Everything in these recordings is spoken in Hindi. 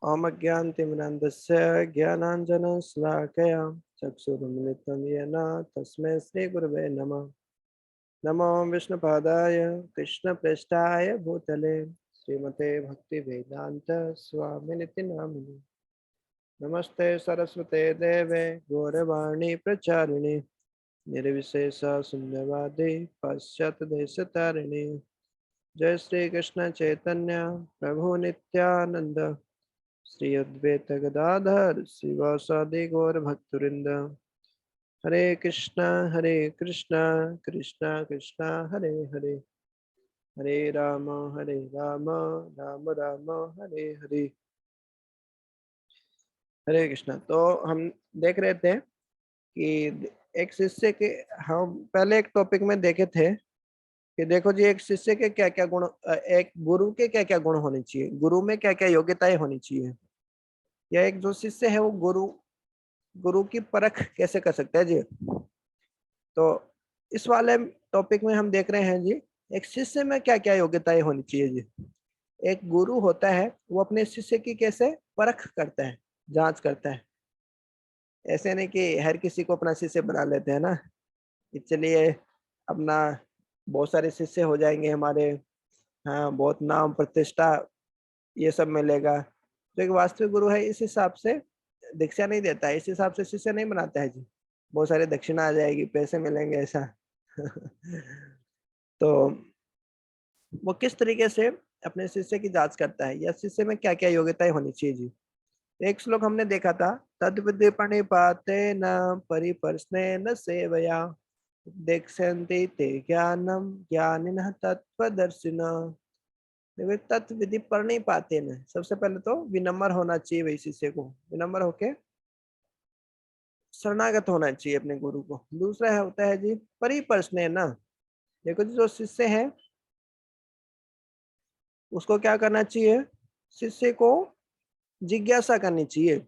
ओम अज्ञानतिमिरान्धस्य ज्ञानाञ्जनशलाकया चक्षुरुन्मिलितं येन तस्मै श्रीगुरवे नमः। नमो विष्णुपादाय कृष्णप्रेष्ठाय भूतले श्रीमते भक्तिवेदान्त स्वामिनिति नामिने। नमस्ते सरस्वते देवे गौरवाणी प्रचारिणे निर्विशेष शून्यवादी पाश्चात्यदेशतारिणे। जय श्री कृष्ण चैतन्य प्रभु नित्यानंद श्री अद्वैत गदाधर शिवासादि गौर भक्तवृंद। हरे कृष्णा कृष्णा कृष्णा हरे हरे, हरे राम राम राम हरे हरे। हरे कृष्णा। तो हम देख रहे थे कि एक शिष्य के, हम पहले एक टॉपिक में देखे थे कि देखो जी एक शिष्य के क्या क्या गुण, एक गुरु के क्या क्या गुण होने चाहिए, गुरु में क्या क्या योग्यताएं होनी चाहिए, या एक जो शिष्य है वो गुरु गुरु की परख कैसे कर सकता है जी। तो इस वाले टॉपिक में हम देख रहे हैं जी एक शिष्य में क्या क्या योग्यताएं होनी चाहिए जी। एक गुरु होता है वो अपने शिष्य की कैसे परख करता है, जांच करता है। ऐसे नहीं कि हर किसी को अपना शिष्य बना लेते हैं ना कि चलिए अपना बहुत सारे शिष्य हो जाएंगे हमारे, हाँ बहुत नाम प्रतिष्ठा ये सब मिलेगा। तो एक वास्तविक गुरु है इस हिसाब से दीक्षा नहीं देता है, इस हिसाब से शिष्य नहीं बनाता है जी। बहुत सारे दक्षिणा आ जाएगी, पैसे मिलेंगे ऐसा। तो वो किस तरीके से अपने शिष्य की जांच करता है या शिष्य में क्या क्या योग्यताएं होनी चाहिए जी। एक श्लोक हमने देखा था, तद विधि प्रणिपाते न परिपर्शने न सेवया दीक्षन्ते ते ज्ञानम ज्ञानिनः तत्त्वदर्शिनः। तत्व विधि पढ़ नहीं पाते ना, सबसे पहले तो विनम्र होना चाहिए, वही शिष्य को विनम्र होके शरणागत होना चाहिए अपने गुरु को। दूसरा है होता है जी परिप्रश्न ना। देखो जी जो शिष्य है उसको क्या करना चाहिए, शिष्य को जिज्ञासा करनी चाहिए,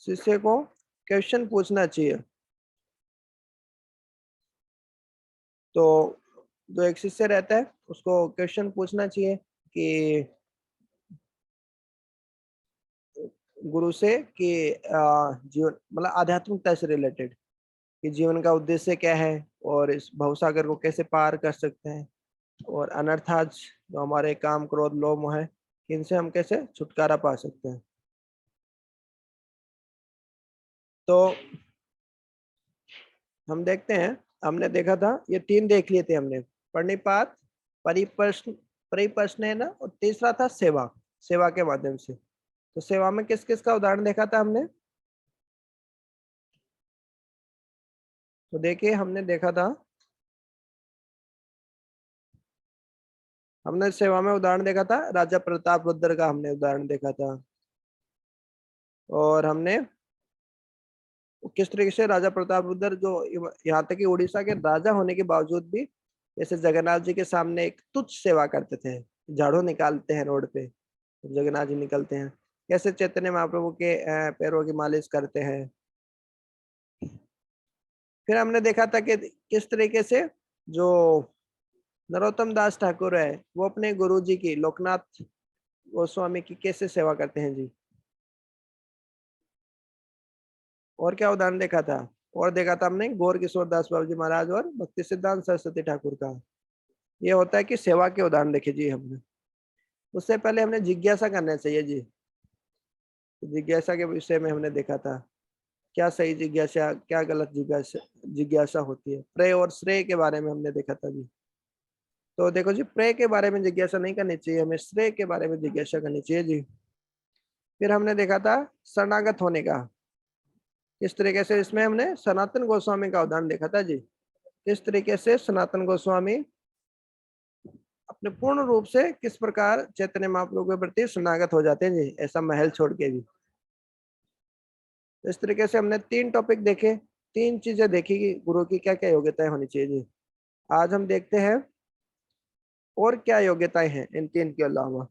शिष्य को क्वेश्चन पूछना चाहिए। तो जो एक शिष्य रहता है उसको क्वेश्चन पूछना चाहिए कि गुरु से कि जीवन मतलब आध्यात्मिकता से रिलेटेड कि जीवन का उद्देश्य क्या है और इस भवसागर को कैसे पार कर सकते हैं, और अनर्थाज जो हमारे काम क्रोध लोभ मोह है इनसे हम कैसे छुटकारा पा सकते हैं। तो हम देखते हैं, हमने देखा था ये तीन देख लिए थे हमने, प्रणिपात, परिप्रश्न, परिप्रश्न है ना, और तीसरा था सेवा, सेवा के माध्यम से। तो सेवा में किस किस का उदाहरण देखा था हमने, तो देखिए हमने देखा था, हमने सेवा में उदाहरण देखा था राजा प्रताप रुद्र का, हमने उदाहरण देखा था। और हमने किस तरीके से राजा प्रताप रुद्र जो यहाँ तक कि उड़ीसा के राजा होने के बावजूद भी जैसे जगन्नाथ जी के सामने एक तुच्छ सेवा करते थे, झाड़ू निकालते हैं रोड पे जगन्नाथ जी निकलते हैं, कैसे चैतन्य महाप्रभु के पैरों की मालिश करते हैं। फिर हमने देखा था कि किस तरीके से जो नरोत्तम दास ठाकुर है वो अपने गुरु जी की लोकनाथ गोस्वामी की कैसे सेवा करते हैं जी। और क्या उदाहरण देखा था, और देखा था हमने गौर किशोर दास बाबू जी महाराज और भक्ति सिद्धांत सरस्वती ठाकुर का। ये होता है कि सेवा के उदाहरण देखे जी हमने। उससे पहले हमने जिज्ञासा करना चाहिए जी, जिज्ञासा के विषय में हमने देखा था क्या सही जिज्ञासा क्या गलत जिज्ञासा जिज्ञासा होती है। प्रेय और श्रेय के बारे में हमने देखा था जी। तो देखो जी प्रेय के बारे में जिज्ञासा नहीं करनी चाहिए, हमें श्रेय के बारे में जिज्ञासा करनी चाहिए जी। फिर हमने देखा था शरणागत होने का, किस तरीके से इसमें हमने सनातन गोस्वामी का उदाहरण देखा था जी। किस तरीके से सनातन गोस्वामी अपने पूर्ण रूप से किस प्रकार चैतन्य महाप्रभु के प्रति शरणागत हो जाते हैं जी, ऐसा महल छोड़ के भी। इस तरीके से हमने तीन टॉपिक देखे, तीन चीजें देखी कि गुरु की क्या क्या योग्यताएं होनी चाहिए जी। आज हम देखते हैं और क्या योग्यताएं हैं इन तीन के अलावा।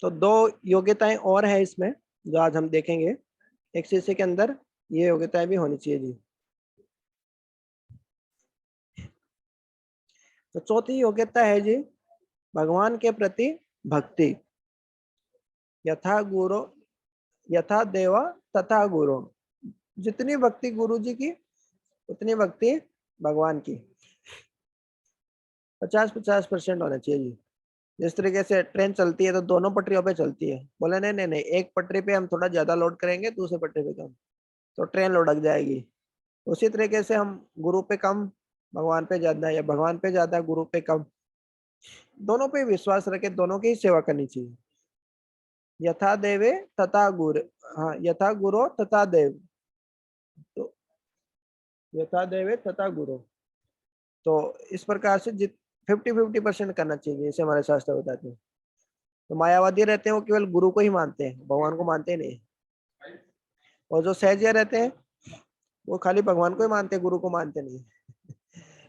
तो तो 2 योग्यताएं और है इसमें जो आज हम देखेंगे। एक शिष्य के अंदर ये योग्यताएं भी होनी चाहिए जी। तो चौथी योग्यता है जी भगवान के प्रति भक्ति। यथा गुरु यथा देवा तथा गुरु। जितनी भक्ति गुरु जी की उतनी भक्ति भगवान की। 50-50% होना चाहिए जी। जिस तरीके से ट्रेन चलती है तो दोनों पटरियों पे चलती है, बोले नहीं नहीं नहीं, एक पटरी पे हम थोड़ा ज्यादा लोड करेंगे, दूसरे पटरी पे कम, तो ट्रेन लुढ़क जाएगी। उसी तरीके से हम गुरु पे कम भगवान पे ज्यादा, या भगवान पे ज्यादा गुरु पे कम, दोनों पे विश्वास रखे, दोनों की ही सेवा करनी चाहिए। यथा देवे तथा गुरु। हाँ, यथा गुरु तथा देव। तो यथा देवे तथा गुरु, तो इस प्रकार से 50-50% करना चाहिए, जैसे हमारे शास्त्र बताते हैं। तो मायावादी रहते हैं वो केवल गुरु को ही मानते हैं, भगवान को मानते नहीं। और जो सहजिया रहते हैं वो खाली भगवान को ही मानते हैं, गुरु को मानते नहीं।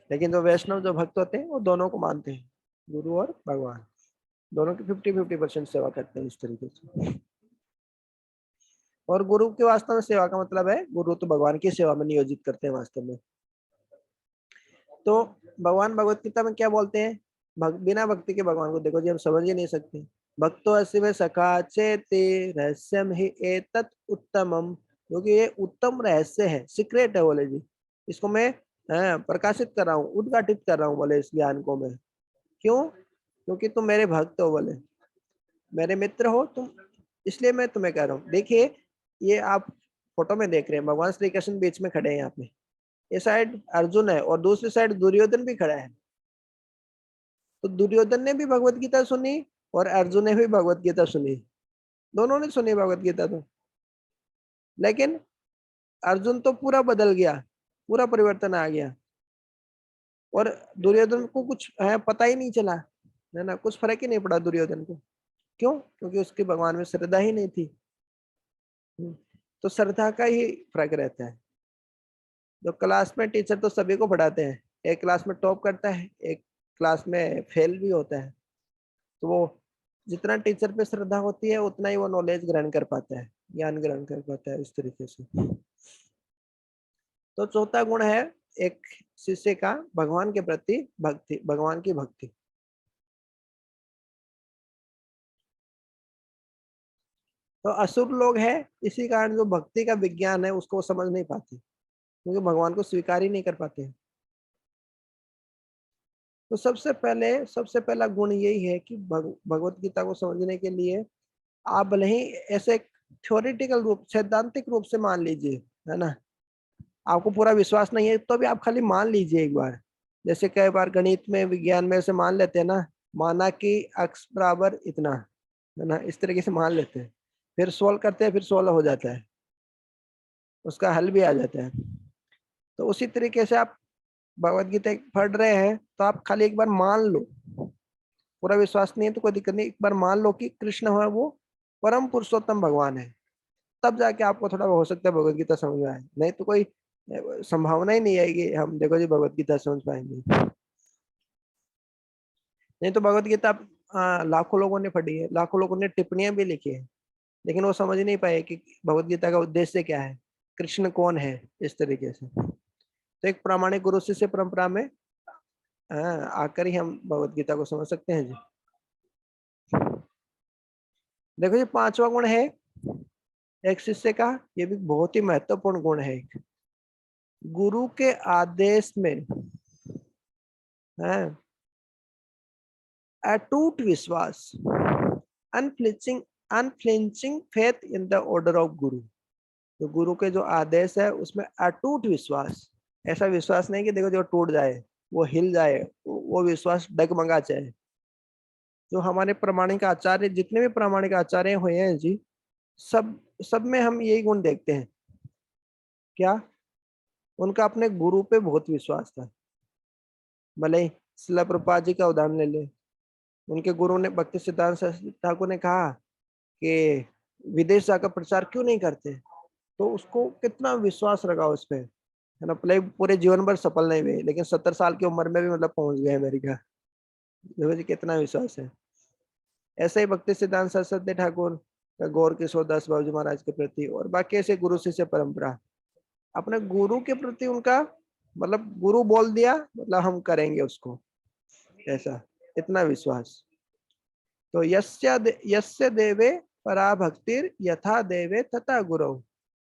लेकिन जो वैष्णव जो भक्त होते हैं वो दोनों को मानते हैं, गुरु और भगवान दोनों की 50-50% सेवा करते हैं इस तरीके से। और गुरु के वास्तव में सेवा का मतलब है, गुरु तो भगवान की सेवा में नियोजित करते हैं वास्तव में। तो भगवान भगवत गीता में क्या बोलते हैं, बिना भक्ति के भगवान को देखो जी हम समझ ही नहीं सकते। भक्तो असिव सखा चेते रहस्यम ही एतत् उत्तमम, क्योंकि ये उत्तम रहस्य है, सीक्रेट है बोले जी। इसको मैं प्रकाशित कर रहा हूँ, उद्घाटित कर रहा हूँ बोले इस ज्ञान को मैं। क्यों? क्योंकि तुम मेरे भक्त हो बोले, मेरे मित्र हो तुम, इसलिए मैं तुम्हें कह रहा हूँ। देखिए ये आप फोटो में देख रहे हैं, भगवान श्री कृष्ण बीच में खड़े हैं यहाँ पे, ये साइड अर्जुन है और दूसरी साइड दुर्योधन भी खड़ा है। तो दुर्योधन ने भी भगवत गीता सुनी और अर्जुन ने भी भगवत गीता सुनी, दोनों ने सुनी भगवत गीता। तो लेकिन अर्जुन तो पूरा बदल गया, पूरा परिवर्तन आ गया, और दुर्योधन को कुछ है पता ही नहीं चला, है ना, कुछ फर्क ही नहीं पड़ा दुर्योधन को। क्यों? क्योंकि उसकी भगवान में श्रद्धा ही नहीं थी। तो श्रद्धा का ही फर्क रहता है। जो क्लास में टीचर तो सभी को पढ़ाते हैं, एक क्लास में टॉप करता है, एक क्लास में फेल भी होता है। तो वो जितना टीचर पे श्रद्धा होती है उतना ही वो नॉलेज ग्रहण कर पाता है, ज्ञान ग्रहण कर पाता है इस तरीके से। तो चौथा गुण है एक शिष्य का भगवान के प्रति भक्ति, भगवान की भक्ति। तो असुर लोग हैं, इसी कारण जो भक्ति का विज्ञान है उसको समझ नहीं पाते, क्योंकि भगवान को स्वीकार ही नहीं कर पाते। तो सबसे पहला गुण यही है कि भगवत गीता को समझने के लिए आप भले ही ऐसे थ्योरेटिकल रूप, सैद्धांतिक रूप से मान लीजिए, है ना, आपको पूरा विश्वास नहीं है तो भी आप खाली मान लीजिए एक बार। जैसे कई बार गणित में, विज्ञान में ऐसे मान लेते हैं ना, माना कि x बराबर इतना, है ना, इस तरीके से मान लेते हैं, फिर सोल्व करते हैं, फिर सोल्व हो जाता है, उसका हल भी आ जाता है। तो उसी तरीके से आप भगवत गीता पढ़ रहे हैं तो आप खाली एक बार मान लो, पूरा विश्वास नहीं है तो कोई दिक्कत नहीं, एक बार मान लो कि कृष्ण है वो परम पुरुषोत्तम भगवान है, तब जाके आपको थोड़ा हो सकता है भगवत गीता समझ में आए, नहीं तो कोई संभावना ही नहीं है कि हम देखो जी भगवत गीता समझ पाएंगे। नहीं तो भगवत गीता लाखों लोगों ने पढ़ी है, लाखों लोगों ने टिप्पणियां भी लिखी है, लेकिन वो समझ नहीं पाए कि भगवत गीता का उद्देश्य क्या है, कृष्ण कौन है, इस तरीके से। तो एक प्रामाणिक गुरु शिष्य परंपरा में आकर ही हम भगवत गीता को समझ सकते हैं जी। देखो जी पांचवा गुण है एक शिष्य का, ये भी बहुत ही महत्वपूर्ण गुण है, एक गुरु के आदेश में है अटूट विश्वास, unflinching unflinching faith in the order of गुरु। तो गुरु के जो आदेश है उसमें अटूट विश्वास, ऐसा विश्वास नहीं कि देखो जो टूट जाए, वो हिल जाए, वो विश्वास डगमगा जाए। जो हमारे प्रामाणिक आचार्य, जितने भी प्रामाणिक आचार्य हुए हैं जी, सब सब में हम यही गुण देखते हैं। क्या? उनका अपने गुरु पे बहुत विश्वास था। भले ही श्रील प्रभुपाद जी का उदाहरण ले ले, उनके गुरु ने, भक्ति सिद्धांत सरस्वती ठाकुर ने कहा कि विदेश जाकर प्रचार क्यों नहीं करते, तो उसको कितना विश्वास रखा उस पे, है ना, भले पूरे जीवन भर सफल नहीं हुए लेकिन 70 साल की उम्र में भी मतलब पहुंच गए अमेरिका। देखो जी कितना विश्वास है। ऐसे ही भक्ति सिद्धांत सरस्वती ठाकुर, गौर किशोर दास बाबूजी महाराज के प्रति, और बाकी ऐसे गुरु शिष्य परंपरा, अपने गुरु के प्रति उनका मतलब गुरु बोल दिया मतलब हम करेंगे उसको, ऐसा इतना विश्वास। तो यस्य देवे परा भक्तिर यथा देवे तथा गुरु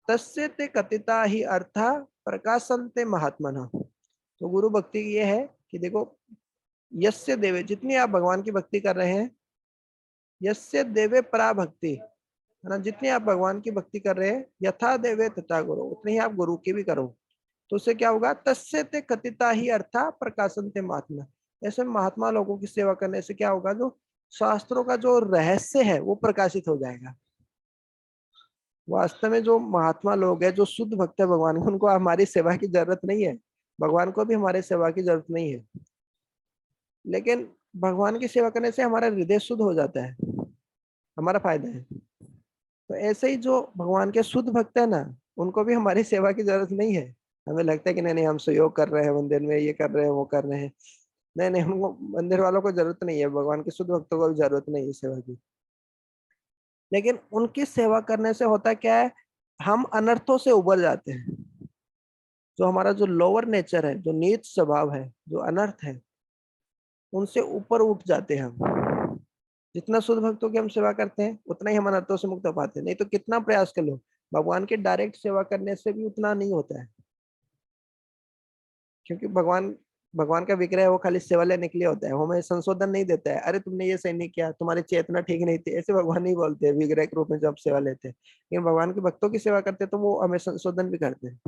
तस्य ते कथिता ही अर्था प्रकाशन्ते महात्मनः। तो गुरु भक्ति ये है कि देखो, यस्य देवे, जितनी आप भगवान की भक्ति कर रहे हैं, यस्य देवे परा भक्ति, है ना, जितनी आप भगवान की भक्ति कर रहे हैं, यथा देवे तथा गुरु, उतनी ही आप गुरु की भी करो। तो उससे क्या होगा, तस्य ते कथिता ही अर्था प्रकाशन्ते महात्मा। ऐसे महात्मा लोगों की सेवा करने से क्या होगा, जो शास्त्रों का जो रहस्य है वो प्रकाशित हो जाएगा। वास्तव में जो महात्मा लोग हैं, जो शुद्ध भक्त है भगवान को, उनको हमारी सेवा की जरूरत नहीं है, भगवान को भी हमारी सेवा की जरूरत नहीं है, लेकिन भगवान की सेवा करने से हमारा हृदय शुद्ध हो जाता है, हमारा फायदा है। तो ऐसे ही जो भगवान के शुद्ध भक्त है ना, उनको भी हमारी सेवा की जरूरत नहीं है। हमें लगता है कि नहीं नहीं हम सहयोग कर रहे हैं मंदिर में, ये कर रहे हैं वो कर रहे हैं, नहीं नहीं, हमको मंदिर वालों को जरूरत नहीं है, भगवान के शुद्ध भक्तों को भी जरूरत नहीं है सेवा की। लेकिन उनकी सेवा करने से होता क्या है, हम अनर्थों से उबर जाते हैं। जो हमारा जो लोअर नेचर है, जो नीच स्वभाव है, जो अनर्थ है, उनसे ऊपर उठ जाते हैं हम। जितना शुद्ध भक्तों की हम सेवा करते हैं उतना ही हम अनर्थों से मुक्त हो पाते हैं। नहीं तो कितना प्रयास कर लो, भगवान की डायरेक्ट सेवा करने से भी उतना नहीं होता है, क्योंकि भगवान भगवान का विग्रह है, वो खाली सेवा लेने के लिए होता है, वो हमें संशोधन नहीं देता है। अरे तुमने ये सही नहीं किया, तुम्हारी चेतना ठीक नहीं थी, ऐसे भगवान नहीं बोलते हैं विग्रह के रूप में जब सेवा लेते हैं। लेकिन भगवान के भक्तों की सेवा करते हैं तो वो हमें संशोधन भी करते हैं,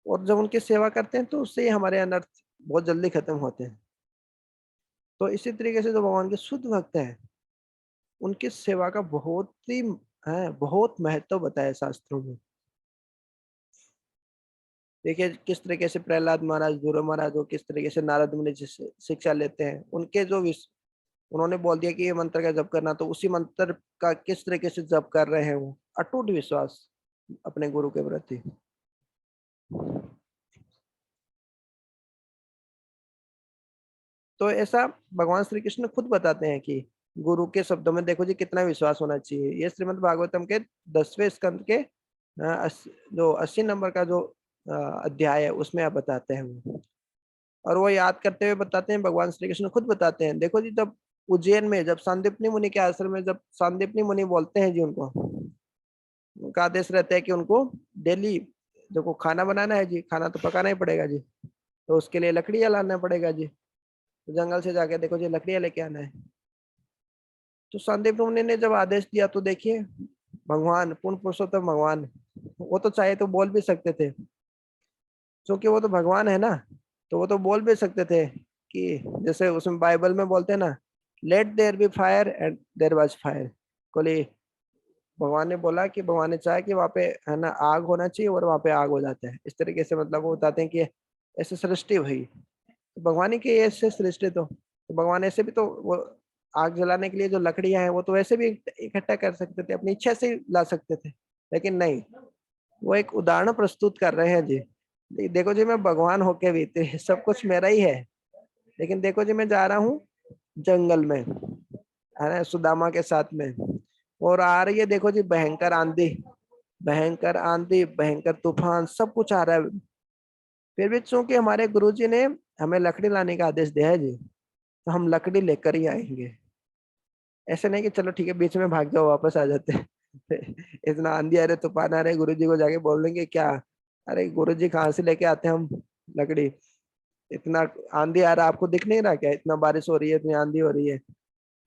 और जब उनकी सेवा करते हैं तो उससे ही हमारे अनर्थ बहुत जल्दी खत्म होते हैं। तो इसी तरीके से जो भगवान के शुद्ध भक्त हैं, उनकी सेवा का बहुत ही है, बहुत महत्व बताया शास्त्रों में। देखिए किस तरीके से प्रहलाद महाराज, ध्रुव महाराज, वो किस तरीके से नारद मुनि जी से शिक्षा लेते हैं, उनके जो उन्होंने बोल दिया कि ये मंत्र का जप करना, तो उसी मंत्र का किस तरीके से जप कर रहे हैं, वो अटूट विश्वास अपने गुरु के प्रति। तो ऐसा भगवान श्री कृष्ण खुद बताते हैं कि गुरु के शब्दों में देखो जी कितना विश्वास होना चाहिए। ये श्रीमद् भागवतम के 10वें स्कंद के जो 80 नंबर का जो अध्याय है उसमें आप बताते हैं वो, और वो याद करते हुए बताते हैं, भगवान श्री कृष्ण खुद बताते हैं। देखो जी, जब उज्जैन में, जब सांदीपनी मुनि के आश्रम में, जब सांदीपनी मुनि बोलते हैं जी, उनको उनका आदेश रहता है कि उनको डेली देखो खाना बनाना है जी, खाना तो पकाना ही पड़ेगा जी, तो उसके लिए लकड़ियां लाना पड़ेगा जी, तो जंगल से जाके देखो जी लकड़ियां लेके आना है। तो संदीप मुनि ने जब आदेश दिया तो देखिए, भगवान पूर्ण पुरुषोत्तम भगवान, वो तो चाहे तो बोल भी सकते थे, क्योंकि वो तो भगवान है ना, तो वो तो बोल भी सकते थे कि जैसे उसमें बाइबल में बोलते हैं ना, let there be fire and there was fire. कोली भगवान ने बोला कि भगवान ने चाहा कि वहाँ पे है ना आग होना चाहिए, और वहाँ पे आग हो जाता है। इस तरीके से मतलब वो बताते हैं कि ऐसे सृष्टि हुई, तो भगवान ही की ऐसे सृष्टि, तो भगवान ऐसे भी तो वो आग जलाने के लिए जो लकड़ियां हैं वो तो वैसे भी इकट्ठा कर सकते थे, अपनी इच्छा से ही ला सकते थे, लेकिन नहीं, वो एक उदाहरण प्रस्तुत कर रहे हैं जी। देखो जी, मैं भगवान होके भी सब कुछ मेरा ही है, लेकिन देखो जी मैं जा रहा हूँ जंगल में, है ना, सुदामा के साथ में, और आ रही है देखो जी भयंकर आंधी, भयंकर आंधी, भयंकर तूफान, सब कुछ आ रहा है। फिर भी चूंकि हमारे गुरुजी ने हमें लकड़ी लाने का आदेश दिया है जी, तो हम लकड़ी लेकर ही आएंगे। ऐसे नहीं कि चलो ठीक है बीच में भाग जाओ वापस आ जाते हैं। इतना आंधी आ रहे, तूफान आ रहे, गुरुजी को जाके बोल देंगे क्या, अरे गुरुजी कहाँ से लेके आते हैं हम लकड़ी, इतना आंधी आ रहा आपको दिख नहीं रहा क्या, इतना बारिश हो रही है, इतनी आंधी हो रही है,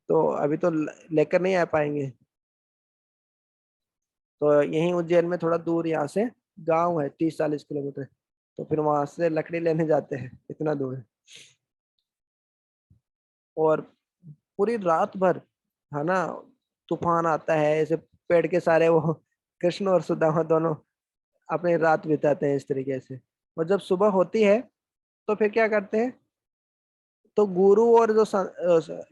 तो अभी तो लेकर नहीं आ पाएंगे। तो यहीं उज्जैन में थोड़ा दूर यहाँ से गांव है, 30-40 किलोमीटर, तो फिर वहां से लकड़ी लेने जाते हैं, इतना दूर है। और पूरी रात भर, है ना, तूफान आता है, ऐसे पेड़ के सारे वो कृष्ण और सुदामा दोनों अपनी रात बिताते हैं इस तरीके से। और जब सुबह होती है तो फिर क्या करते हैं, तो गुरु और जो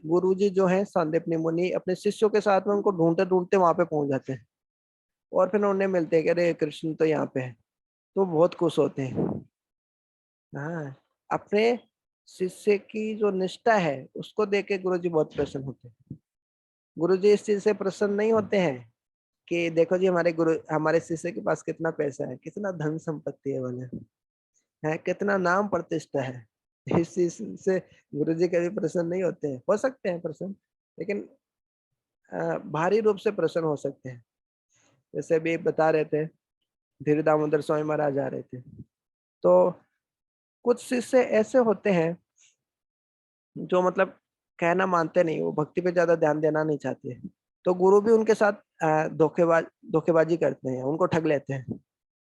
गुरु जी जो है सांदीपनी मुनि अपने शिष्यों के साथ में उनको ढूंढते ढूंढते वहां पे पहुंच जाते हैं, और फिर उन्हें मिलते हैं कि अरे कृष्ण तो यहाँ पे है, तो बहुत खुश होते हैं। हाँ, अपने शिष्य की जो निष्ठा है उसको देख के गुरु जी बहुत प्रसन्न होते हैं। गुरु जी इस चीज से प्रसन्न नहीं होते हैं कि देखो जी हमारे शिष्य के पास कितना पैसा है, कितना धन संपत्ति है, बोले है कितना नाम प्रतिष्ठा है। इस चीज से गुरु जी कभी प्रसन्न नहीं होते हैं। हो सकते हैं प्रसन्न, लेकिन भारी रूप से प्रसन्न हो सकते हैं। जैसे अभी बता रहे थे, धीरे दामोदर स्वामी महाराज आ रहे थे, तो कुछ शिष्य ऐसे होते हैं जो मतलब कहना मानते नहीं, वो भक्ति पे ज्यादा ध्यान देना नहीं चाहते, तो गुरु भी उनके साथ धोखेबाजी करते हैं, उनको ठग लेते हैं।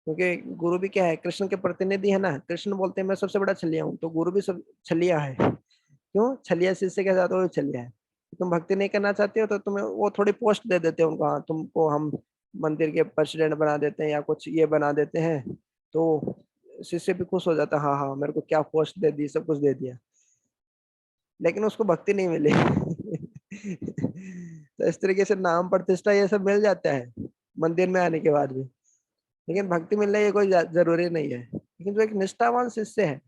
क्योंकि गुरु भी क्या है, कृष्ण के प्रतिनिधि है ना। कृष्ण बोलते हैं मैं सबसे बड़ा छलिया हूँ, तो गुरु भी सब छलिया है। क्यों? छलिया शिष्य के साथ वो छलिया है। तुम भक्ति नहीं करना चाहते हो तो तुम्हें वो थोड़ी पोस्ट दे देते हैं उनको, हाँ तुमको हम मंदिर के प्रेसिडेंट बना देते हैं या कुछ ये बना देते हैं, तो शिष्य भी खुश हो जाता है, हाँ हाँ मेरे को क्या पोस्ट दे दी, सब कुछ दे दिया, लेकिन उसको भक्ति नहीं मिली। तो इस तरीके से नाम प्रतिष्ठा ये सब मिल जाता है मंदिर में आने के बाद भी, लेकिन भक्ति मिलना ये कोई जरूरी नहीं है। लेकिन जो एक निष्ठावान शिष्य है,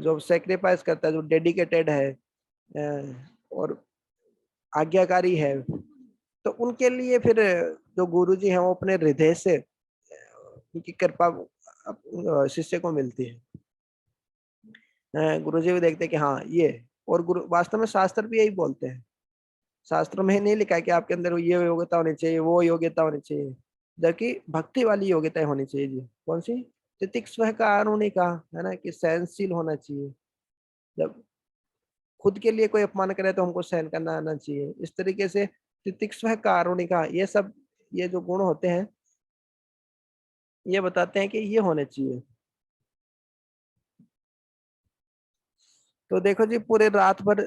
जो सेक्रीफाइस करता है, जो डेडिकेटेड है, और आज्ञाकारी है, तो उनके लिए फिर जो गुरु जी हैं वो अपने हृदय से उनकी कृपा शिष्य को मिलती है। गुरु जी भी देखते हैं कि हाँ ये, और गुरु वास्तव में शास्त्र भी यही बोलते हैं। शास्त्रों में नहीं लिखा है कि आपके अंदर ये योग्यता होनी चाहिए, वो योग्यता होनी चाहिए, जबकि भक्ति वाली योग्यता होनी चाहिए जी। कौन सी? तितिक्स्व का आरुणिका, है ना, कि सहनशील होना चाहिए। जब खुद के लिए कोई अपमान करे तो हमको सहन करना आना चाहिए। इस तरीके से तितिक्स्व कारुणिका, ये सब ये जो गुण होते हैं ये बताते हैं कि ये होने चाहिए। तो देखो जी पूरे रात भर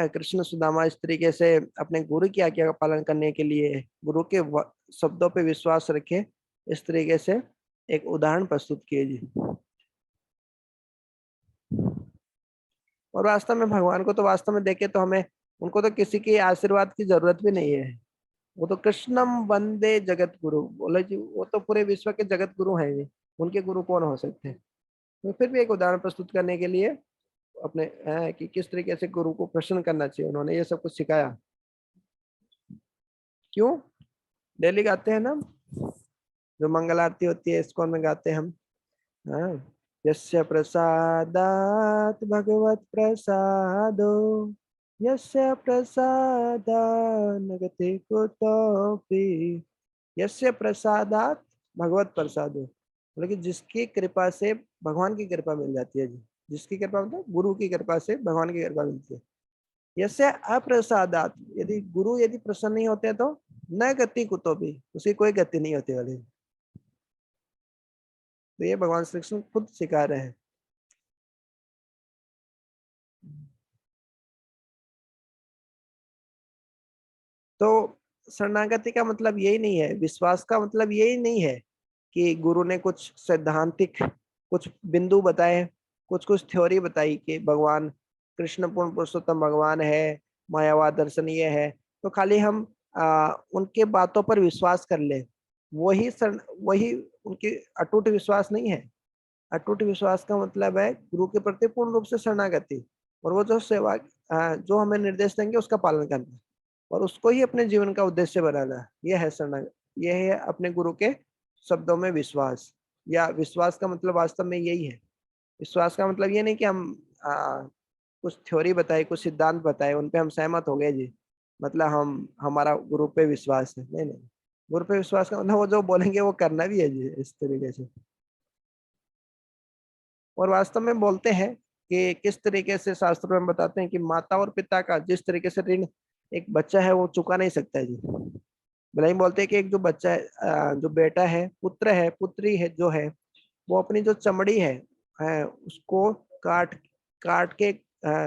कृष्ण सुदामा इस तरीके से अपने गुरु की आज्ञा का पालन करने के लिए गुरु के शब्दों पे विश्वास रखे, इस तरीके से एक उदाहरण प्रस्तुत किए जी। और वास्तव में भगवान को तो वास्तव में देखे तो हमें उनको तो किसी के आशीर्वाद की जरूरत भी नहीं है। वो तो कृष्णम वंदे जगत गुरु बोले जी, वो तो पूरे विश्व के जगत गुरु हैं जी। उनके गुरु कौन हो सकते हैं? तो फिर भी एक उदाहरण प्रस्तुत करने के लिए अपने कि किस तरीके से गुरु को प्रसन्न करना चाहिए, उन्होंने ये सब कुछ सिखाया। क्यों? डेली गाते हैं ना, जो मंगल आरती होती है इस्कॉन में गाते हैं हम। हाँ, यस्य प्रसादात भगवत प्रसादो, यस्य प्रसादान गति कुतोपि, यस्य प्रसादात भगवत प्रसादो, मतलब कि जिसकी कृपा से भगवान की कृपा मिल जाती है जी। जिसकी कृपा मतलब गुरु की कृपा से भगवान की कृपा मिलती है। यस्य अप्रसादात, यदि गुरु यदि प्रसन्न नहीं होते तो न गति कुतो भी, उसकी कोई गति नहीं होती वाली। तो ये भगवान श्री कृष्ण खुद सिखा रहे हैं। तो शरणागति का मतलब यही नहीं है, विश्वास का मतलब यही नहीं है कि गुरु ने कुछ सैद्धांतिक कुछ बिंदु बताए, कुछ कुछ थ्योरी बताई कि भगवान कृष्ण पूर्ण पुरुषोत्तम भगवान है, मायावाद दर्शन ये है, तो खाली हम उनके बातों पर विश्वास कर ले, वही उनकी अटूट विश्वास नहीं है। अटूट विश्वास का मतलब है गुरु के प्रति पूर्ण रूप से शरणागति, और वो जो सेवा जो हमें निर्देश देंगे उसका पालन करना, और उसको ही अपने जीवन का उद्देश्य बनाना। यह है शरणागति, यह है अपने गुरु के शब्दों में विश्वास। या विश्वास का मतलब वास्तव में यही है। विश्वास का मतलब ये नहीं कि हम कुछ थ्योरी बताए, कुछ सिद्धांत बताए, उन पे हम सहमत हो गए जी, मतलब हम हमारा गुरु पे विश्वास है। नहीं नहीं, गुरु पे विश्वास का मतलब वो जो बोलेंगे वो करना भी है जी, इस तरीके से। और वास्तव में बोलते हैं कि किस तरीके से शास्त्रों में बताते हैं कि माता और पिता का जिस तरीके से ऋण एक बच्चा है वो चुका नहीं सकता है जी। भले ही बोलते हैं कि एक जो बच्चा है, जो बेटा है, पुत्र है, पुत्री है, जो है वो अपनी जो चमड़ी है, उसको काट काट के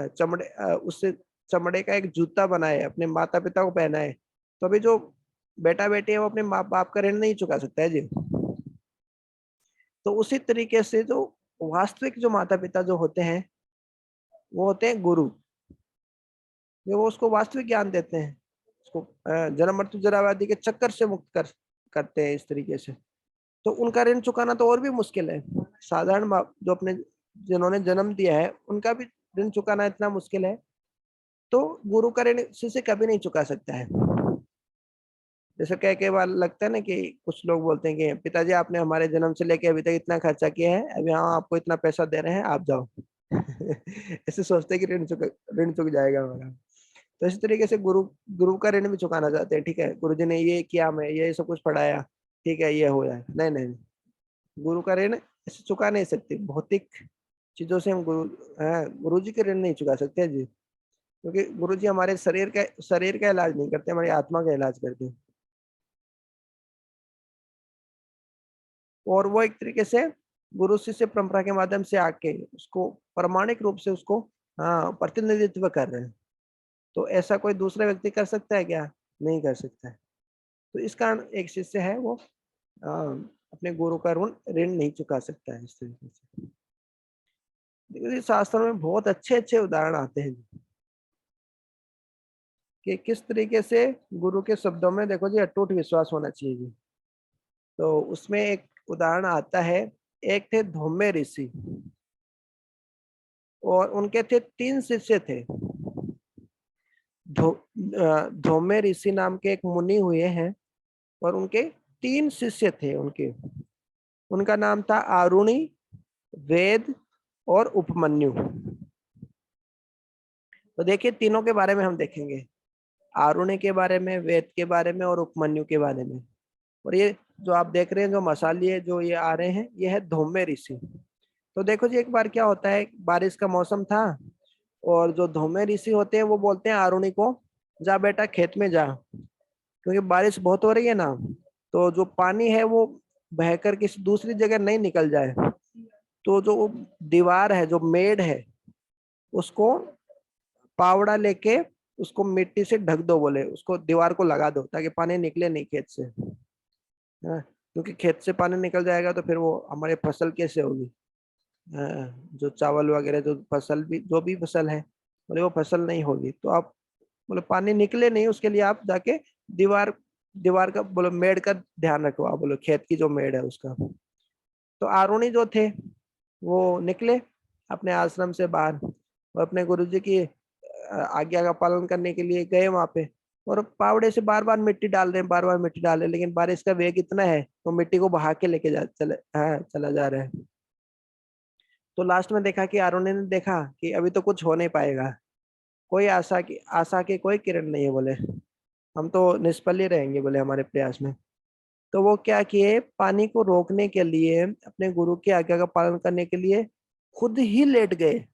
चमड़े उससे चमड़े का एक जूता बनाए, अपने माता पिता को पहनाए, तो अभी जो बेटा बेटी है वो अपने माँ बाप का ऋण नहीं चुका सकता है जी। तो उसी तरीके से जो वास्तविक जो माता पिता जो होते हैं वो होते हैं गुरु। ये वो उसको वास्तविक ज्ञान देते हैं, उसको जन्म मृत्यु जरा व्याधि के चक्कर से मुक्त करते हैं इस तरीके से। तो उनका ऋण चुकाना तो और भी मुश्किल है। साधारण जो अपने जिन्होंने जन्म दिया है उनका भी ऋण चुकाना इतना मुश्किल है। तो गुरु का ऋण शिष्य कभी नहीं चुका सकता है। जैसे कई बार लगता है ना कि कुछ लोग बोलते हैं कि पिताजी आपने हमारे जन्म से लेके अभी तक इतना खर्चा किया है, अभी हम आपको इतना पैसा दे रहे हैं, आप जाओ। ऐसे सोचते हैं कि ऋण चुक जाएगा हमारा। तो इस तरीके से गुरु गुरु का ऋण भी चुकाना चाहते हैं। ठीक है, गुरु जी ने ये किया, मैं ये सब कुछ पढ़ाया, ठीक है, ये हो जाए। नहीं नहीं, गुरु का ऋण ऐसे चुका नहीं सकते। भौतिक चीजों से हम गुरु जी के ऋण नहीं चुका सकते जी। क्योंकि गुरु जी हमारे शरीर का इलाज नहीं करते, हमारी आत्मा का इलाज करते हैं। और वो एक तरीके से गुरु शिष्य परंपरा के माध्यम से आके उसको प्रमाणिक रूप से उसको प्रतिनिधित्व कर रहे हैं। तो ऐसा कोई दूसरा व्यक्ति कर सकता है क्या? नहीं कर सकता है। तो इस कारण एक शिष्य है वो अपने गुरु का ऋण ऋण नहीं चुका सकता है इस तरीके से। देखो जी, शास्त्रों में बहुत अच्छे अच्छे उदाहरण आते हैं कि किस तरीके से गुरु के शब्दों में, देखो जी, अटूट विश्वास होना चाहिए जी। तो उसमें एक उदाहरण आता है। एक थे धौम्य ऋषि, और उनके थे 3 शिष्य थे। धौम्य ऋषि नाम के एक मुनि हुए हैं, और उनके 3 शिष्य थे उनके। उनका नाम था आरुणि, वेद और उपमन्यु। तो देखिए, तीनों के बारे में हम देखेंगे। आरुणि के बारे में, वेद के बारे में और उपमन्यु के बारे में। और ये जो आप देख रहे हैं, जो मसालिए जो ये आ रहे हैं, ये है धौम्य ऋषि। तो देखो जी, एक बार क्या होता है, बारिश का मौसम था, और जो धौम्य ऋषि होते हैं वो बोलते हैं आरुणि को, जा बेटा खेत में जा, क्योंकि बारिश बहुत हो रही है ना, तो जो पानी है वो बहकर किसी दूसरी जगह नहीं निकल जाए। तो जो दीवार है, जो मेड़ है, उसको पावड़ा लेके उसको मिट्टी से ढक दो, बोले उसको दीवार को लगा दो, ताकि पानी निकले नहीं खेत से। हाँ, क्योंकि खेत से पानी निकल जाएगा तो फिर वो हमारे फसल कैसे होगी? जो चावल वगैरह, जो फसल भी, जो भी फसल है, बोले वो फसल नहीं होगी। तो आप बोले पानी निकले नहीं, उसके लिए आप जाके दीवार दीवार का, बोलो मेड़ का ध्यान रखो आप, बोलो खेत की जो मेड़ है उसका। तो आरुणी जो थे वो निकले अपने आश्रम से बाहर, और अपने गुरुजी की आज्ञा का पालन करने के लिए गए वहां पे। और पावड़े से बार बार मिट्टी डाल रहे हैं, बार बार मिट्टी डाल रहे हैं, लेकिन बारिश का वेग इतना है, वो मिट्टी को बहा के लेके चला जा रहा है। तो लास्ट में देखा कि आरुणि ने देखा कि अभी तो कुछ हो नहीं पाएगा, कोई आशा की कोई किरण नहीं है, बोले हम तो निष्फल ही रहेंगे, बोले हमारे प्रयास में। तो वो क्या किए, पानी को रोकने के लिए, अपने गुरु की आज्ञा का पालन करने के लिए खुद ही लेट गए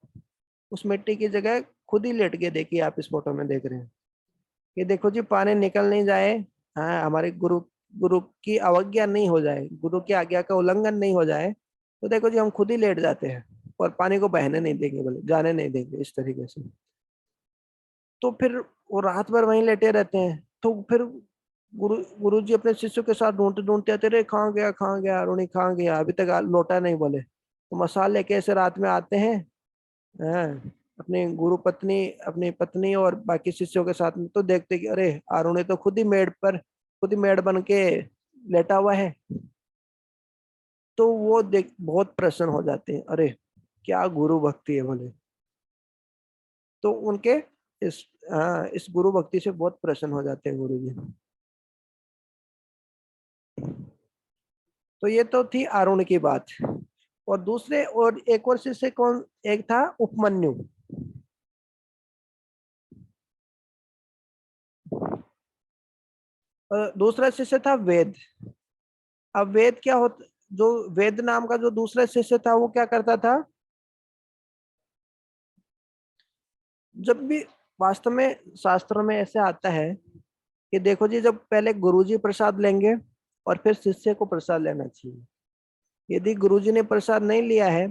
उस मिट्टी की जगह। खुद ही लेट गए। देखिए, आप इस फोटो में देख रहे हैं कि देखो जी, पानी निकल नहीं जाए, हाँ, हमारे गुरु गुरु की अवज्ञा नहीं हो जाए, गुरु की आज्ञा का उल्लंघन नहीं हो जाए, तो देखो जी, हम खुद ही लेट जाते हैं और पानी को बहने नहीं देंगे, बोले जाने नहीं देंगे इस तरीके से। तो फिर वो रात भर वहीं लेटे रहते हैं। तो फिर गुरु जी अपने शिष्यों के साथ ढूंढते ढूंढते आते रहे, कहाँ गया अरुणी, कहाँ गया, अभी तक लौटा नहीं, बोले। तो मसाल लेके ऐसे रात में आते हैं, हाँ, अपनी पत्नी और बाकी शिष्यों के साथ में, तो देखते कि अरे, अरुणी तो खुद ही मेड़ बन के लेटा हुआ है। तो वो देख बहुत प्रसन्न हो जाते हैं, अरे क्या गुरु भक्ति है, बोले। तो उनके इस गुरु भक्ति से बहुत प्रसन्न हो जाते हैं गुरु जी। तो ये तो थी आरुण की बात। और दूसरे, और एक और शिष्य कौन एक था, उपमन्यु। और दूसरा शिष्य था वेद। अब वेद क्या होता, जो वेद नाम का जो दूसरा शिष्य था, वो क्या करता था, जब भी, वास्तव में शास्त्रों में ऐसे आता है कि देखो जी, जब पहले गुरुजी प्रसाद लेंगे और फिर शिष्य को प्रसाद लेना चाहिए। यदि गुरुजी ने प्रसाद नहीं लिया है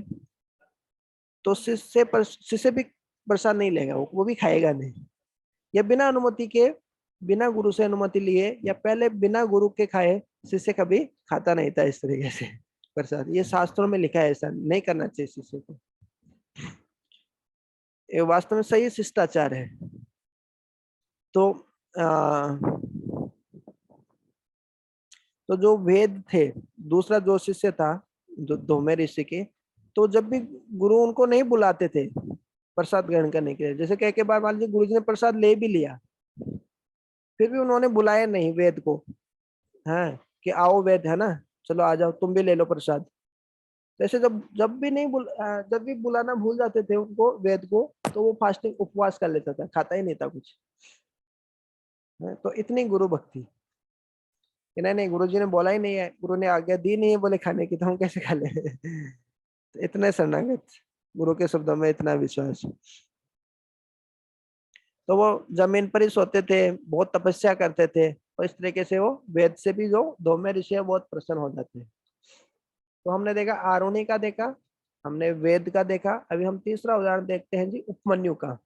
तो शिष्य भी प्रसाद नहीं लेगा, वो भी खाएगा नहीं। या बिना अनुमति के, बिना गुरु से अनुमति लिए, या पहले बिना गुरु के खाए शिष्य कभी खाता नहीं था इस तरीके से प्रसाद। ये शास्त्रों में लिखा है, ऐसा नहीं करना चाहिए शिष्य को। ये वास्तव में सही शिष्टाचार है। तो आ, तो जो वेद थे, दूसरा जो शिष्य था, जो धौम्य ऋषि के, तो जब भी गुरु उनको नहीं बुलाते थे प्रसाद ग्रहण करने के लिए। जैसे कई कई बार मान लीजिए गुरु जी ने प्रसाद ले भी लिया, फिर भी उन्होंने बुलाया नहीं वेद को, हाँ, कि आओ वेद, है ना, चलो आ जाओ तुम भी ले लो प्रसाद। जैसे जब जब भी नहीं जब भी बुलाना भूल जाते थे उनको वेद को, तो वो फास्टिंग उपवास कर लेता था, खाता ही नहीं था कुछ। तो इतनी गुरु भक्ति कि नहीं नहीं, गुरु जी ने बोला ही नहीं है, गुरु ने आज्ञा दी नहीं है बोले खाने की, तो हम कैसे खा ले। तो इतने शरणागत, गुरु के शब्दों में इतना विश्वास। तो वो जमीन पर ही सोते थे, बहुत तपस्या करते थे, और इस तरीके से वो वेद से भी जो धौम्य ऋषि है बहुत प्रसन्न हो जाते हैं। तो हमने देखा आरुणि का, देखा हमने वेद का देखा। अभी हम तीसरा उदाहरण देखते हैं जी, उपमन्यु का।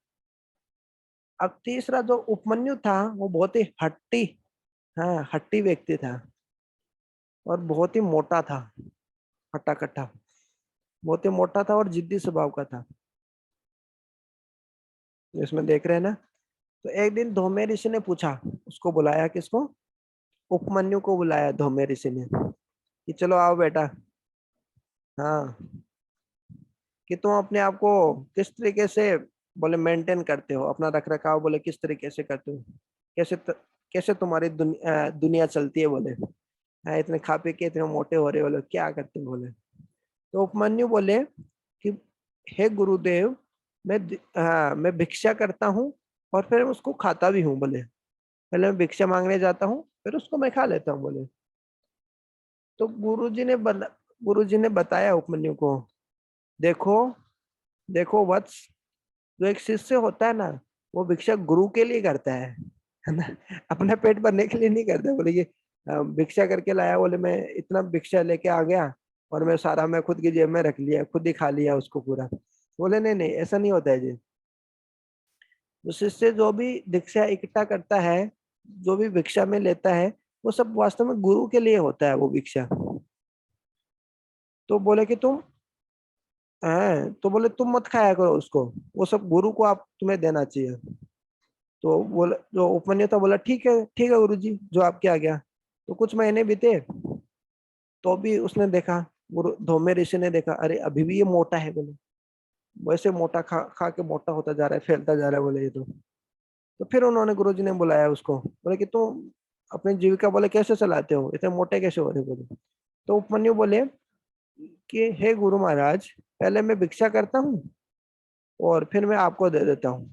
अब तीसरा जो उपमन्यु था वो बहुत ही हट्टी, हाँ हट्टी व्यक्ति था, और बहुत ही मोटा था, हट्टा कट्टा, बहुत ही मोटा था और जिद्दी स्वभाव का था। इसमें देख रहे हैं ना। तो एक दिन धौम्य ऋषि ने पूछा, उसको बुलाया, किसको, उपमन्यु को बुलाया धौम्य ऋषि ने, कि चलो आओ बेटा, हाँ, कि तुम अपने आप को किस तरीके से बोले मेंटेन करते हो, अपना रख रखाव बोले किस तरीके से करते हो, कैसे तुम्हारी दुनिया चलती है बोले, इतने खा पी के इतने मोटे हो रहे हो बोले, क्या करते हो बोले। तो उपमन्यु बोले कि हे गुरुदेव, मैं भिक्षा करता हूँ और फिर उसको खाता भी हूँ बोले। पहले मैं भिक्षा मांगने जाता हूँ, फिर उसको मैं खा लेता हूँ बोले। तो गुरुजी ने बताया उपमन्यु को, देखो देखो वत्स, जो एक शिष्य होता है ना, वो भिक्षा गुरु के लिए करता है ना, अपना पेट भरने के लिए नहीं करता। बोले ये भिक्षा करके लाया, बोले मैं इतना भिक्षा लेके आ गया और मैं सारा मैं खुद की जेब में रख लिया, खुद ही खा लिया उसको पूरा। बोले नहीं नहीं, ऐसा नहीं होता है जी। तो शिष्य जो भी भिक्षा इकट्ठा करता है, जो भी भिक्षा में लेता है, वो सब वास्तव में गुरु के लिए होता है वो भिक्षा। तो बोले कि तुम, तो बोले तुम मत खाया करो उसको, वो सब गुरु को आप तुम्हें देना चाहिए। तो बोला, जो उपमन्यु था बोला ठीक है गुरुजी, जो आपके आ गया। तो कुछ महीने बीते, तो भी उसने देखा, गुरु धौम्य ऋषि ने देखा, अरे अभी भी ये मोटा है बोले, वैसे मोटा खा खा के मोटा होता जा रहा है, फैलता जा रहा है बोले ये तो फिर उन्होंने गुरुजी ने बुलाया उसको, बोले कि तुम अपनी जीविका बोले कैसे चलाते हो, इतने मोटे कैसे हो रहे बोले। तो उपमन्यु बोले कि हे गुरु महाराज, पहले मैं भिक्षा करता हूँ और फिर मैं आपको दे देता हूँ,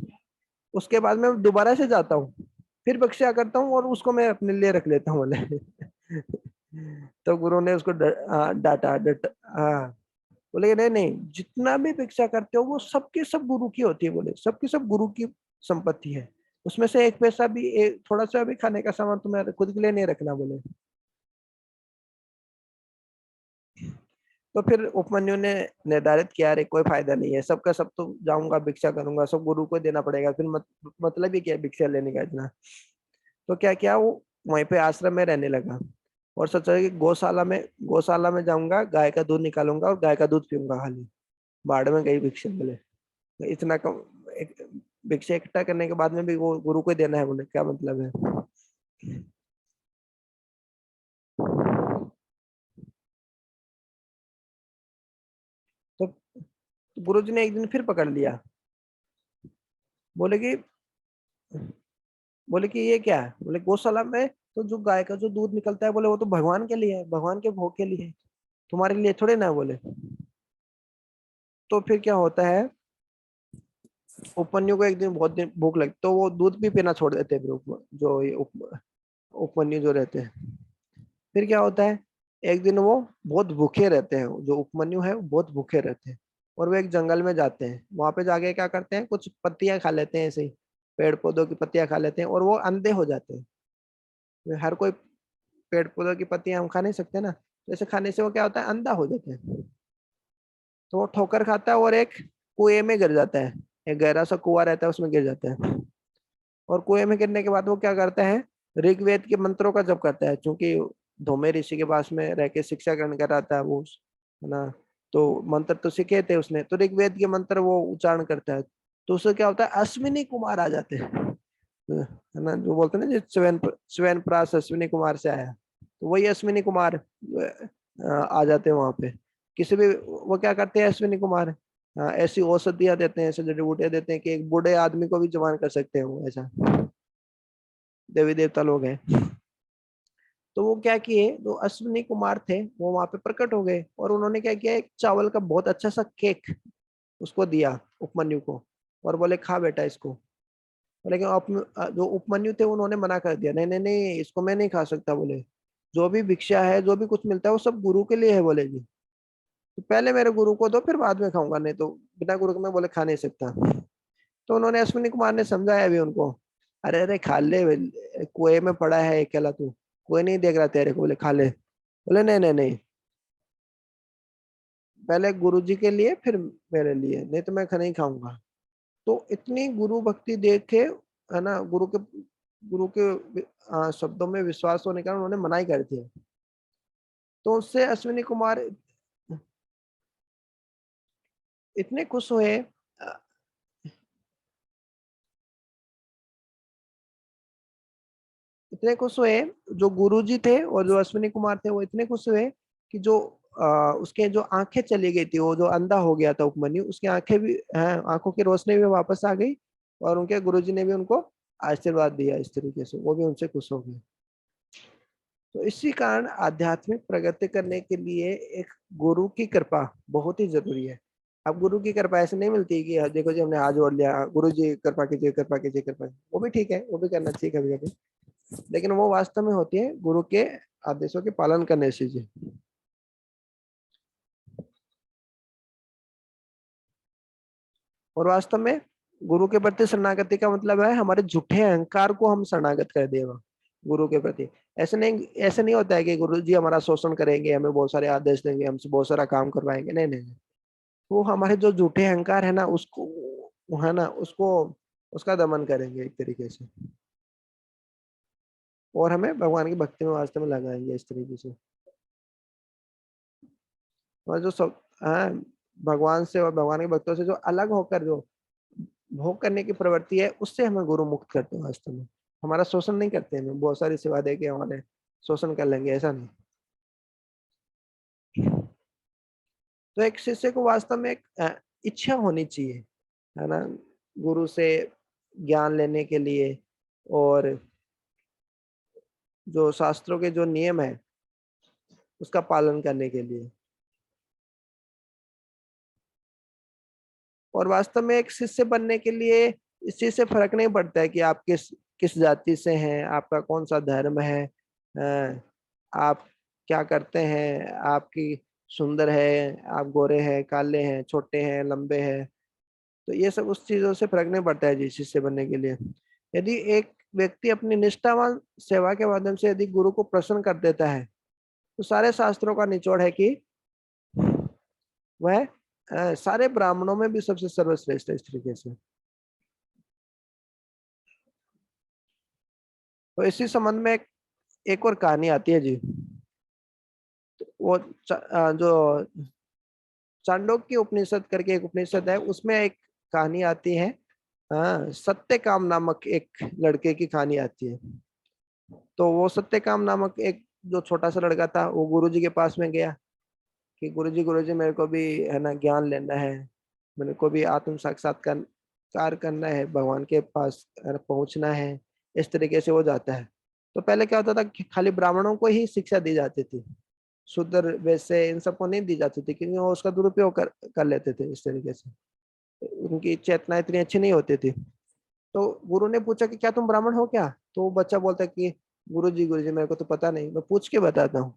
उसके बाद मैं दोबारा से जाता हूँ, फिर भिक्षा करता हूँ और उसको मैं अपने लिए रख लेता हूँ बोले। तो गुरु ने उसको डांटा डट हाँ, बोले कि नहीं नहीं, जितना भी भिक्षा करते हो वो सबकी सब गुरु की होती है बोले, सबकी सब गुरु की संपत्ति है, उसमें से एक पैसा भी, एक थोड़ा सा भी खाने का सामान तुम्हें खुद के लिए नहीं रखना बोले। तो फिर उपमन्यु ने निर्धारित किया, अरे कोई फायदा नहीं है, सबका सब तो जाऊंगा भिक्षा करूंगा, सब गुरु को देना पड़ेगा, फिर मतलब ही क्या है भिक्षा लेने का इतना। तो क्या किया वो, वहीं पे आश्रम में रहने लगा, और सोचा कि गौशाला में जाऊंगा, गाय का दूध निकालूंगा और गाय का दूध पीऊंगा खाली। बाढ़ में गई भिक्षा बोले, तो इतना कम भिक्षा इकट्ठा करने के बाद में भी वो गुरु को देना है बोले, क्या मतलब है। तो गुरु जी ने एक दिन फिर पकड़ लिया, बोले कि ये क्या है, बोले गौशाला में तो जो गाय का जो दूध निकलता है बोले, वो तो भगवान के लिए है, भगवान के भोग के लिए है, तुम्हारे लिए थोड़े ना बोले। तो फिर क्या होता है, उपमन्यु को एक दिन बहुत दिन भूख लगी, तो वो दूध भी पीना छोड़ देते हैं फिर जो ये उपमन्यु जो रहते हैं। फिर क्या होता है, एक दिन वो बहुत भूखे रहते हैं, जो उपमन्यु है वो बहुत भूखे रहते हैं, और वो एक जंगल में जाते हैं, वहां पे जाके क्या करते हैं, कुछ पत्तियां खा लेते हैं ऐसे ही, पेड़ पौधों की पत्तियां खा लेते हैं, और वो अंधे हो जाते हैं। हर कोई पेड़ पौधों की पत्तियां हम खा नहीं सकते ना, तो ऐसे खाने से वो क्या होता है, अंधा हो जाता है। तो वो ठोकर खाता है और एक कुएं में गिर जाता है, एक गहरा सा कुआं रहता है उसमें गिर जाता है। और कुएं में गिरने के बाद वो क्या करता है, ऋग्वेद के मंत्रों का जप करता है, क्योंकि धौम्य ऋषि के पास में रह के शिक्षा ग्रहण कर रहा था वो, है ना। तो मंत्र तो सीखे थे उसने, तो ऋग्वेद के मंत्र वो उच्चारण करता है, तो उससे क्या होता है, अश्विनी कुमार आ जाते हैं, है ना, जो बोलते हैं ना, जो स्वयं प्रास अश्विनी कुमार से आया, तो वही अश्विनी कुमार आ जाते हैं वहां पे। किसी भी वो क्या करते हैं अश्विनी कुमार, ऐसी औषधियां देते हैं, ऐसे जड़ी बूटियां देते हैं कि एक बूढ़े आदमी को भी जवान कर सकते हैं वो, ऐसा देवी देवता लोग हैं। तो वो क्या किए, जो अश्विनी कुमार थे वो वहां पे प्रकट हो गए, और उन्होंने क्या किया, एक चावल का बहुत अच्छा सा केक उसको दिया उपमन्यु को, और बोले खा बेटा इसको। लेकिन जो उपमन्यु थे उन्होंने मना कर दिया, नहीं नहीं नहीं, इसको मैं नहीं खा सकता, बोले जो भी भिक्षा है, जो भी कुछ मिलता है वो सब गुरु के लिए है, बोले जी, तो पहले मेरे गुरु को दो, फिर बाद में खाऊंगा, नहीं तो बिना गुरु के मैं, बोले खा नहीं सकता। तो उन्होंने, अश्विनी कुमार ने समझाया भी उनको, अरे अरे खा ले, कुएं में पड़ा है अकेला तू, कोई नहीं देख रहा तेरे को, बोले खा ले। बोले नहीं नहीं नहीं, पहले गुरु जी के लिए फिर मेरे लिए, नहीं तो मैं नहीं खाऊंगा। तो इतनी गुरु भक्ति देख के, है ना, गुरु के शब्दों में विश्वास होने का उन्होंने मनाही कर दिया। तो उससे अश्विनी कुमार इतने खुश हुए, अ, इतने खुश हुए, जो गुरुजी थे और जो अश्विनी कुमार थे वो इतने खुश हुए कि जो उसके जो आंखें चली गई थी, वो जो अंधा हो गया था उपमन्यु, उसकी आंखें भी, आंखों की रोशनी भी वापस आ गई, और उनके गुरुजी ने भी उनको आशीर्वाद दिया, इस तरीके से वो भी उनसे खुश हो गए। तो इसी कारण आध्यात्मिक प्रगति करने के लिए एक गुरु की कृपा बहुत ही जरूरी है। अब गुरु की कृपा ऐसे नहीं मिलती कि देखो जी हमने हाथ जोड़ लिया, गुरु जी कृपा कीजिए कृपा कीजिए कृपा कीजिए, वो भी ठीक है, वो भी करना चाहिए कभी कभी, लेकिन वो वास्तव में होती है गुरु के आदेशों के पालन करने से जी। और वास्तव में गुरु के प्रति शरणागति का मतलब है हमारे झूठे अहंकार को हम शरणागत कर देगा गुरु के प्रति। ऐसे नहीं होता है कि गुरु जी हमारा शोषण करेंगे, हमें बहुत सारे आदेश देंगे, हमसे बहुत सारा काम करवाएंगे, नहीं नहीं नहीं। वो हमारे जो झूठे अहंकार है ना, उसको, है ना, उसको, उसका दमन करेंगे एक तरीके से, और हमें भगवान की भक्ति में वास्तव में लगाएंगे इस तरीके से। और जो सब, हाँ, भगवान से और भगवान के भक्तों से जो अलग होकर जो भोग करने की प्रवृत्ति है, उससे हमें गुरु मुक्त करते हैं वास्तव में। हमारा शोषण नहीं करते हैं, बहुत सारी सेवा दे के हमारे शोषण कर लेंगे, ऐसा नहीं। तो एक शिष्य को वास्तव में एक इच्छा होनी चाहिए, है ना, गुरु से ज्ञान लेने के लिए, और जो शास्त्रों के जो नियम है उसका पालन करने के लिए। और वास्तव में एक शिष्य बनने के लिए इस चीज से फर्क नहीं पड़ता है कि आप किस किस जाति से हैं, आपका कौन सा धर्म है, आप क्या करते हैं, आपकी सुंदर है, आप गोरे हैं, काले हैं, छोटे हैं, लंबे हैं, तो ये सब उस चीजों से फर्क नहीं पड़ता है जी शिष्य बनने के लिए। यदि एक व्यक्ति अपनी निष्ठावान सेवा के माध्यम से यदि गुरु को प्रसन्न कर देता है, तो सारे शास्त्रों का निचोड़ है कि वह सारे ब्राह्मणों में भी सबसे सर्वश्रेष्ठ है, इस तरीके से। तो इसी संबंध में एक और कहानी आती है जी। वो जो चांडोक्य उपनिषद करके एक उपनिषद है, उसमें एक कहानी आती है, सत्यकाम नामक एक लड़के की कहानी आती है। तो वो सत्यकाम नामक एक जो छोटा सा लड़का था, वो गुरुजी के पास में गया कि गुरुजी मेरे को भी, है ना, ज्ञान लेना है, मेरे को भी आत्म साक्षात्कार करना है, भगवान के पास पहुंचना है, इस तरीके से वो जाता है। तो पहले क्या होता था कि खाली ब्राह्मणों को ही शिक्षा दी जाती थी, शूद्र वैसे इन सबको नहीं दी जाती थी, क्योंकि वो उसका दुरुपयोग कर लेते थे इस तरीके से, उनकी चेतना इतनी अच्छी नहीं होती थी। तो गुरु ने पूछा कि क्या तुम ब्राह्मण हो क्या? तो वो बच्चा बोलता है कि गुरु जी मेरे को तो पता नहीं, मैं पूछ के बताता हूँ।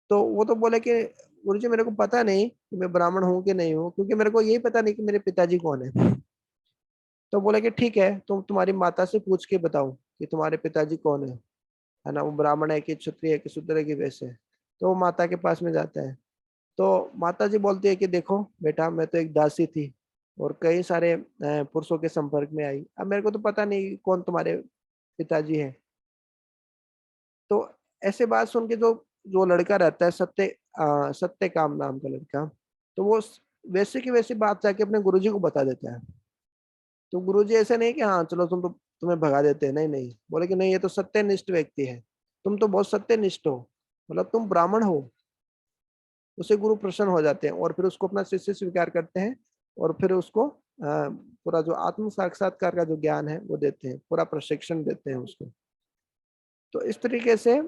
तो वो तो बोले कि गुरु जी मेरे को पता नहीं कि मैं ब्राह्मण हूँ कि नहीं हूँ, क्योंकि मेरे को यही पता नहीं कि मेरे पिताजी कौन है। तो बोले कि ठीक है, तुम तुम्हारी माता से पूछ के बताओ कि तुम्हारे पिताजी कौन है ना, वो ब्राह्मण है कि क्षत्रिय है कि शूद्र है कि वैसे है। तो वो माता के पास में जाता है। तो माता जी बोलती है कि देखो बेटा, मैं तो एक दासी थी और कई सारे पुरुषों के संपर्क में आई, अब मेरे को तो पता नहीं कौन तुम्हारे पिताजी है। तो ऐसे बात सुन के जो जो लड़का रहता है, सत्य काम नाम का लड़का, तो वो वैसे की वैसी बात जाके अपने गुरुजी को बता देता है। तो गुरुजी ऐसे नहीं कि हाँ चलो तुम्हें भगा देते हैं, नहीं नहीं, बोले कि नहीं, ये तो सत्यनिष्ठ व्यक्ति है, तुम तो बहुत सत्यनिष्ठ हो, मतलब तुम ब्राह्मण हो। उससे गुरु प्रसन्न हो जाते हैं और फिर उसको अपना शिष्य स्वीकार करते हैं और फिर उसको पूरा जो आत्म साक्षात्कार का जो ज्ञान है वो देते हैं, पूरा प्रशिक्षण देते हैं उसको। तो इस तरीके से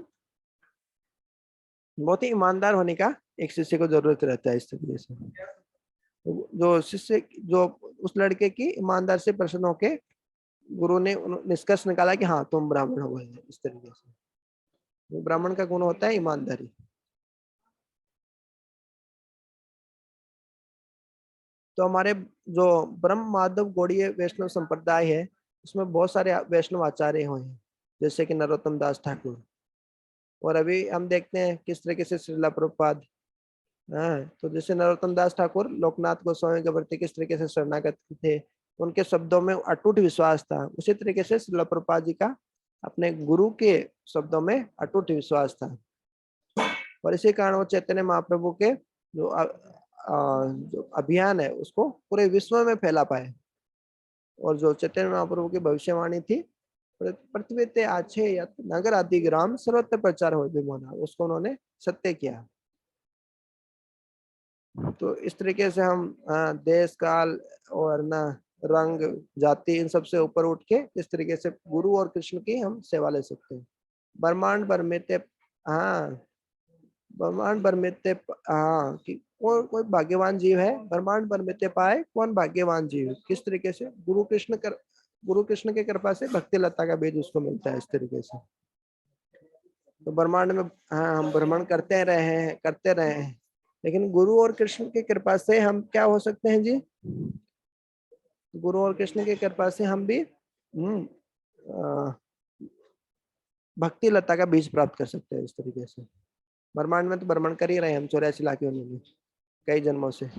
बहुत ही ईमानदार होने का एक शिष्य को जरूरत रहता है। इस तरीके से जो शिष्य जो उस लड़के की ईमानदार से प्रसन्न होके गुरु ने निष्कर्ष निकाला कि हाँ तुम ब्राह्मण हो गए। इस तरीके से ब्राह्मण का गुण होता है ईमानदारी। तो हमारे जो ब्रह्म माधव गौड़ीय वैष्णव संप्रदाय है उसमें बहुत सारे वैष्णव आचार्य हुए हैं, जैसे कि नरोत्तम दास ठाकुर। और अभी हम देखते हैं किस तरीके से श्रीला प्रभुपाद, हाँ, तो जैसे नरोत्तम दास ठाकुर लोकनाथ गोस्वामी के प्रति किस तरीके से शरणागत थे, उनके शब्दों में अटूट विश्वास था, उसी तरीके से श्रीला प्रभुपाद जी का अपने गुरु के शब्दों में अटूट विश्वास था। और इसी कारण वो चैतन्य महाप्रभु के जो अभियान है उसको पूरे विश्व में फैला पाए। और जो चैतन्य महाप्रभु की भविष्यवाणी थी, पृथ्वी ते आछे यत नगर आदि ग्राम सर्वत्र प्रचार हो विमोना, उसको उन्होंने सत्य किया। तो इस तरीके से हम देश काल और ना रंग जाति इन सबसे ऊपर उठ के इस तरीके से गुरु और कृष्ण की हम सेवा ले सकते हैं। ब्रह्मांड भर में ते, हाँ, ब्रह्मांड भर में ते, हाँ, कि कोई भाग्यवान जीव है, ब्रह्मांड भर में ते पाए कौन भाग्यवान जीव। किस तरीके से गुरु कृष्ण के कृपा से भक्ति लता का बीज उसको मिलता है। इस तरीके से तो ब्रह्मांड में, हाँ, हम भ्रमण करते रहे हैं, लेकिन गुरु और कृष्ण की कृपा से हम क्या हो सकते हैं जी, गुरु और कृष्ण की कृपा से हम भी भक्ति लता का बीज प्राप्त कर सकते हैं। इस तरीके से ब्रह्मांड में तो भ्रमण कर ही रहे हैं हम 84 लाख योनि में कई जन्मों से।